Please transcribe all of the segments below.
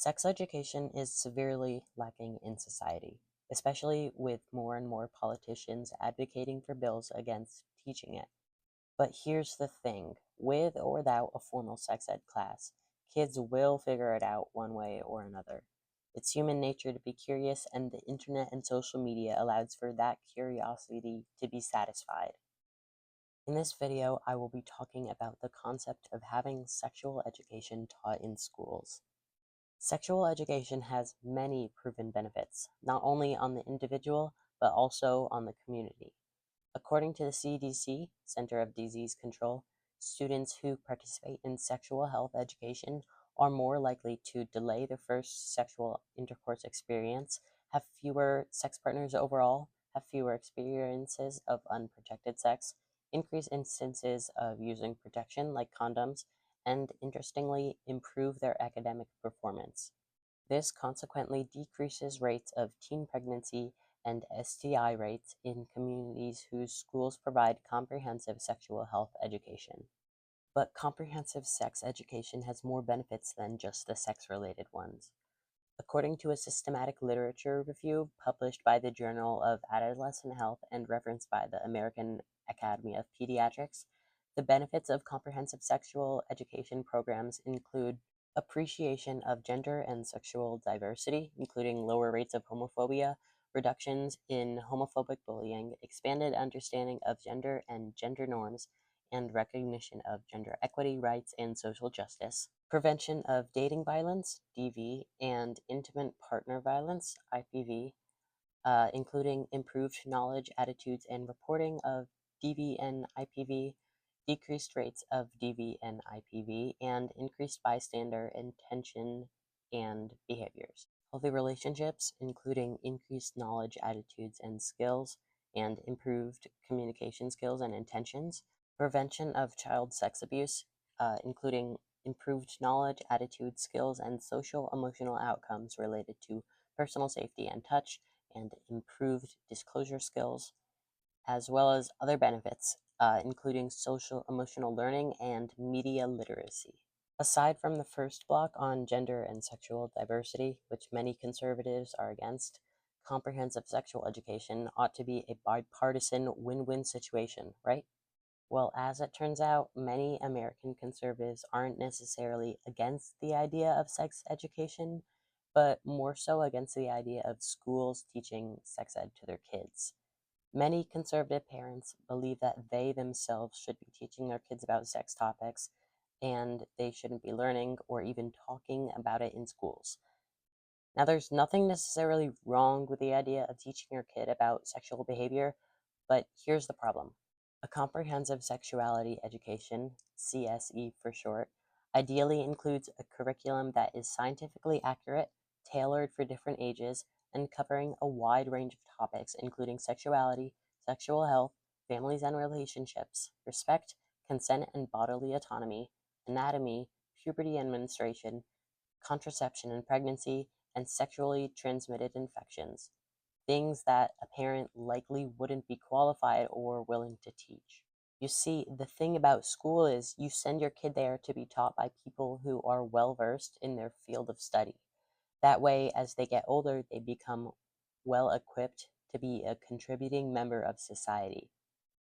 Sex education is severely lacking in society, especially with more and more politicians advocating for bills against teaching it. But here's the thing, with or without a formal sex ed class, kids will figure it out one way or another. It's human nature to be curious, and the internet and social media allows for that curiosity to be satisfied. In this video, I will be talking about the concept of having sexual education taught in schools. Sexual education has many proven benefits, not only on the individual, but also on the community. According to the CDC, Center of Disease Control, students who participate in sexual health education are more likely to delay their first sexual intercourse experience, have fewer sex partners overall, have fewer experiences of unprotected sex, increase instances of using protection like condoms, and interestingly, improve their academic performance. This consequently decreases rates of teen pregnancy and STI rates in communities whose schools provide comprehensive sexual health education. But comprehensive sex education has more benefits than just the sex-related ones. According to a systematic literature review published by the Journal of Adolescent Health and referenced by the American Academy of Pediatrics, the benefits of comprehensive sexual education programs include appreciation of gender and sexual diversity, including lower rates of homophobia, reductions in homophobic bullying, expanded understanding of gender and gender norms, and recognition of gender equity rights and social justice, prevention of dating violence, DV, and intimate partner violence, IPV, including improved knowledge, attitudes, and reporting of DV and IPV, decreased rates of DV and IPV, and increased bystander intention and behaviors. Healthy relationships, including increased knowledge, attitudes, and skills, and improved communication skills and intentions. Prevention of child sex abuse, including improved knowledge, attitudes, skills, and social emotional outcomes related to personal safety and touch, and improved disclosure skills, as well as other benefits, including social emotional learning and media literacy. Aside from the first block on gender and sexual diversity, which many conservatives are against, comprehensive sexual education ought to be a bipartisan win-win situation, right? Well, as it turns out, many American conservatives aren't necessarily against the idea of sex education, but more so against the idea of schools teaching sex ed to their kids. Many conservative parents believe that they themselves should be teaching their kids about sex topics, and they shouldn't be learning or even talking about it in schools. Now, there's nothing necessarily wrong with the idea of teaching your kid about sexual behavior, but here's the problem. A comprehensive sexuality education, CSE for short, ideally includes a curriculum that is scientifically accurate, tailored for different ages, and covering a wide range of topics, including sexuality, sexual health, families and relationships, respect, consent and bodily autonomy, anatomy, puberty and menstruation, contraception and pregnancy, and sexually transmitted infections, things that a parent likely wouldn't be qualified or willing to teach. You see, the thing about school is you send your kid there to be taught by people who are well versed in their field of study. That way, as they get older, they become well equipped to be a contributing member of society.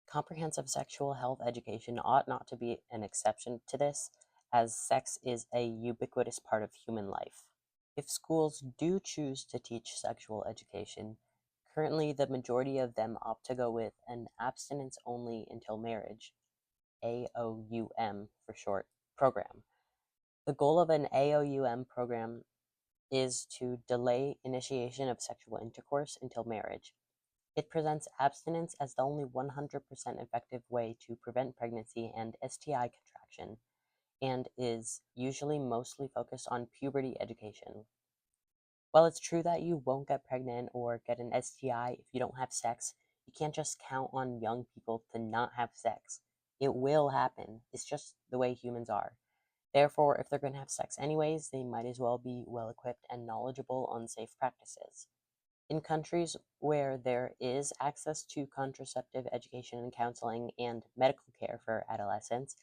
Comprehensive sexual health education ought not to be an exception to this, as sex is a ubiquitous part of human life. If schools do choose to teach sexual education, currently the majority of them opt to go with an abstinence only until marriage, AOUM for short, program. The goal of an AOUM program is to delay initiation of sexual intercourse until marriage. It presents abstinence as the only 100% effective way to prevent pregnancy and STI contraction, and is usually mostly focused on puberty education. While it's true that you won't get pregnant or get an STI if you don't have sex, you can't just count on young people to not have sex. It will happen. It's just the way humans are. Therefore, if they're going to have sex anyways, they might as well be well equipped and knowledgeable on safe practices. In countries where there is access to contraceptive education and counseling and medical care for adolescents,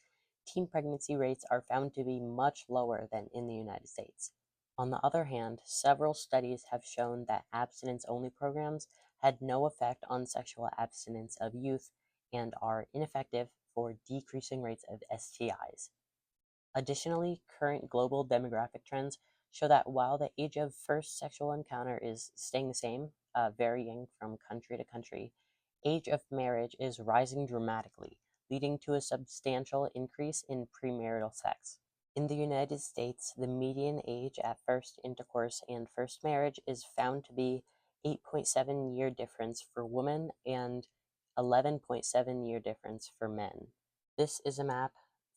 teen pregnancy rates are found to be much lower than in the United States. On the other hand, several studies have shown that abstinence only programs had no effect on sexual abstinence of youth and are ineffective for decreasing rates of STIs. Additionally, current global demographic trends show that while the age of first sexual encounter is staying the same, varying from country to country, age of marriage is rising dramatically, leading to a substantial increase in premarital sex. In the United States, the median age at first intercourse and first marriage is found to be 8.7-year difference for women and 11.7-year difference for men. This is a map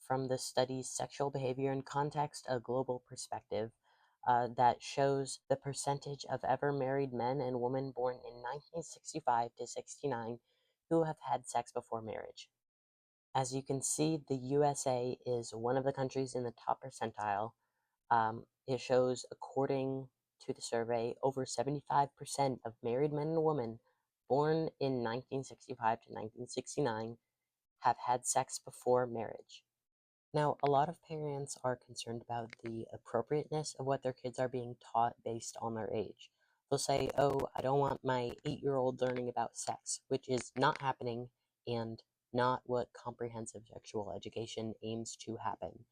from the study's Sexual Behavior in Context, a Global Perspective, that shows the percentage of ever married men and women born in 1965 to 69 who have had sex before marriage. As you can see, the USA is one of the countries in the top percentile. It shows, according to the survey, over 75% of married men and women born in 1965 to 1969 have had sex before marriage. Now, a lot of parents are concerned about the appropriateness of what their kids are being taught based on their age. They'll say, oh, I don't want my 8-year-old learning about sex, which is not happening and not what comprehensive sexual education aims to happen.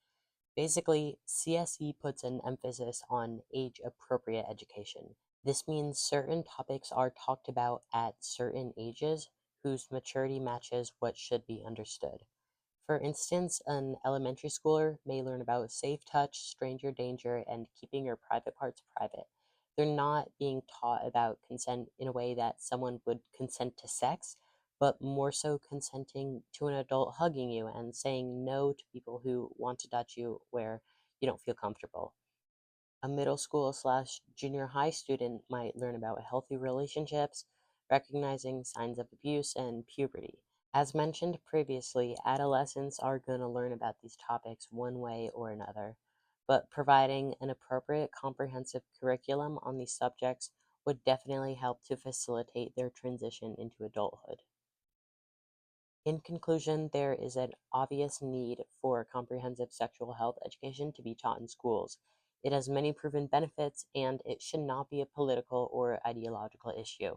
Basically, CSE puts an emphasis on age-appropriate education. This means certain topics are talked about at certain ages whose maturity matches what should be understood. For instance, an elementary schooler may learn about safe touch, stranger danger, and keeping your private parts private. They're not being taught about consent in a way that someone would consent to sex, but more so consenting to an adult hugging you and saying no to people who want to touch you where you don't feel comfortable. A middle school slash junior high student might learn about healthy relationships, recognizing signs of abuse, and puberty. As mentioned previously, adolescents are going to learn about these topics one way or another, but providing an appropriate comprehensive curriculum on these subjects would definitely help to facilitate their transition into adulthood. In conclusion, there is an obvious need for comprehensive sexual health education to be taught in schools. It has many proven benefits, and it should not be a political or ideological issue.